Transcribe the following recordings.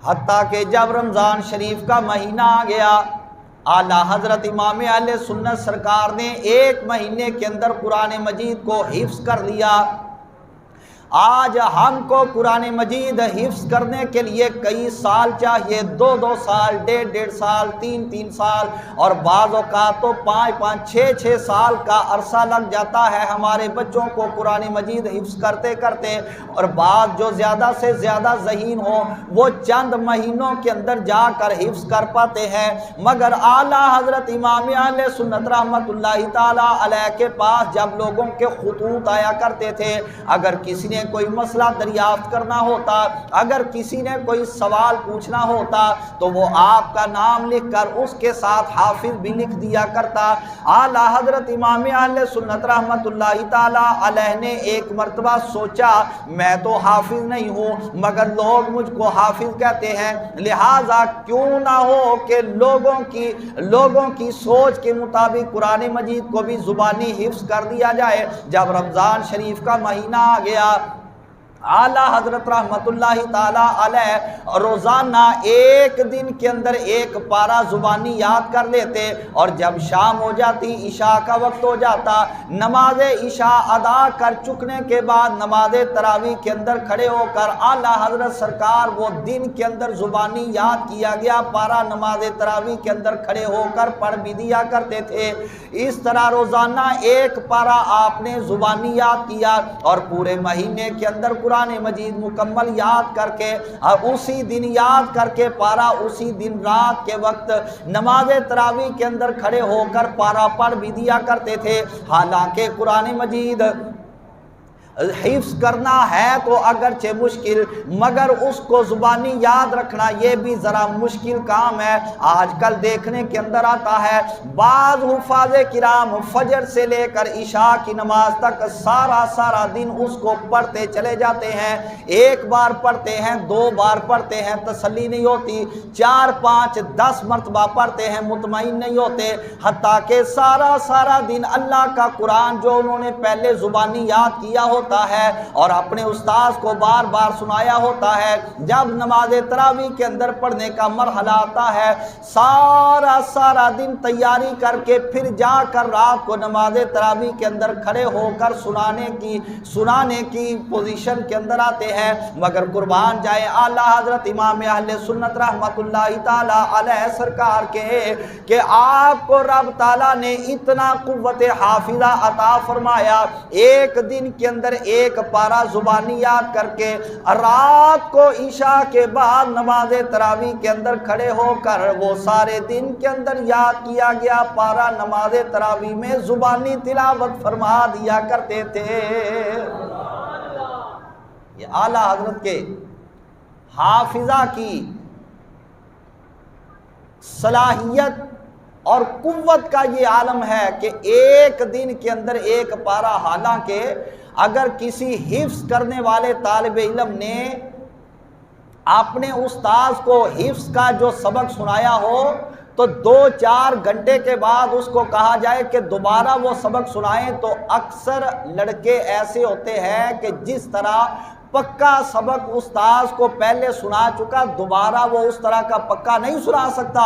حتیٰ کہ جب رمضان شریف کا مہینہ آ گیا، اعلیٰ حضرت امام اہل سنت سرکار نے 1 مہینے کے اندر قرآن مجید کو حفظ کر لیا۔ آج ہم کو قرآن مجید حفظ کرنے کے لیے کئی سال چاہیے، 2 سال، 1.5 سال، 3 سال، اور بعض اوقات تو 5 6 سال کا عرصہ لگ جاتا ہے ہمارے بچوں کو قرآن مجید حفظ کرتے کرتے، اور بعض جو زیادہ سے زیادہ ذہین ہوں وہ چند مہینوں کے اندر جا کر حفظ کر پاتے ہیں۔ مگر اعلیٰ حضرت امام اہل سنت رحمۃ اللہ تعالیٰ علیہ کے پاس جب لوگوں کے خطوط آیا کرتے تھے، اگر کسی نے کوئی مسئلہ دریافت کرنا ہوتا، اگر کسی نے کوئی سوال پوچھنا ہوتا تو وہ آپ کا نام لکھ کر اس کے ساتھ حافظ بھی لکھ دیا کرتا۔ اعلیٰ حضرت امام اہل سنت رحمۃ اللہ تعالی علیہ نے ایک مرتبہ سوچا، میں تو حافظ نہیں ہوں مگر لوگ مجھ کو حافظ کہتے ہیں، لہٰذا کیوں نہ ہو کہ لوگوں کی سوچ کے مطابق قرآن مجید کو بھی زبانی حفظ کر دیا جائے۔ جب رمضان شریف کا مہینہ آ گیا، اعلیٰ حضرت رحمت اللہ تعالیٰ علیہ روزانہ 1 دن کے اندر 1 پارہ زبانی یاد کر لیتے، اور جب شام ہو جاتی، عشاء کا وقت ہو جاتا، نماز عشاء ادا کر چکنے کے بعد نماز تراویح کے اندر کھڑے ہو کر اعلیٰ حضرت سرکار وہ دن کے اندر زبانی یاد کیا گیا پارہ نماز تراویح کے اندر کھڑے ہو کر پڑھ بھی دیا کرتے تھے۔ اس طرح روزانہ 1 پارہ آپ نے زبانی یاد کیا، اور پورے مہینے کے اندر قرآن مجید مکمل یاد کر کے، اسی دن یاد کر کے پارہ اسی دن رات کے وقت نماز تراویح کے اندر کھڑے ہو کر پارہ پڑھ بھی دیا کرتے تھے۔ حالانکہ قرآن مجید حفظ کرنا ہے تو اگرچہ مشکل، مگر اس کو زبانی یاد رکھنا یہ بھی ذرا مشکل کام ہے۔ آج کل دیکھنے کے اندر آتا ہے بعض حفاظ کرام فجر سے لے کر عشاء کی نماز تک سارا دن اس کو پڑھتے چلے جاتے ہیں، 1 بار پڑھتے ہیں، 2 بار پڑھتے ہیں، تسلی نہیں ہوتی، 4 5 10 مرتبہ پڑھتے ہیں، مطمئن نہیں ہوتے، حتیٰ کہ سارا دن اللہ کا قرآن جو انہوں نے پہلے زبانی یاد کیا ہوتا ہے اور اپنے استاذ کو بار بار سنایا ہوتا ہے، جب نماز تراویح کے اندر پڑھنے کا مرحلہ آتا ہے، سارا دن تیاری کر کے پھر جا کر رات کو نماز تراویح کے اندر کھڑے ہو کر سنانے کی پوزیشن کے اندر آتے ہیں۔ مگر قربان جائے اعلیٰ حضرت امام اہل سنت رحمت اللہ تعالی علیہ سرکار کے کہ آپ کو رب تعالیٰ نے اتنا قوت حافظہ عطا فرمایا، 1 دن کے اندر 1 پارہ زبانی یاد کر کے رات کو عشاء کے بعد نماز تراویح کے اندر کھڑے ہو کر وہ سارے دن کے اندر یاد کیا گیا پارہ نماز تراویح میں زبانی تلاوت فرما دیا کرتے تھے۔ یہ اعلیٰ حضرت کے حافظہ کی صلاحیت اور قوت کا یہ عالم ہے کہ 1 دن کے اندر 1 پارہ، حالانکہ اگر کسی حفظ کرنے والے طالب علم نے اپنے استاذ کو حفظ کا جو سبق سنایا ہو تو 2-4 گھنٹے کے بعد اس کو کہا جائے کہ دوبارہ وہ سبق سنائیں، تو اکثر لڑکے ایسے ہوتے ہیں کہ جس طرح پکا سبق استاذ کو پہلے سنا چکا دوبارہ وہ اس طرح کا پکا نہیں سنا سکتا۔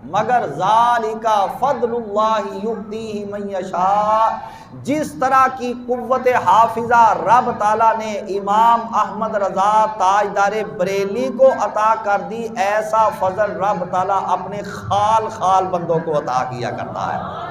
مگر ذالک فضل اللہ یؤتیہ من یشاء، جس طرح کی قوت حافظہ رب تعالیٰ نے امام احمد رضا تاجدار بریلی کو عطا کر دی، ایسا فضل رب تعالیٰ اپنے خال بندوں کو عطا کیا کرتا ہے۔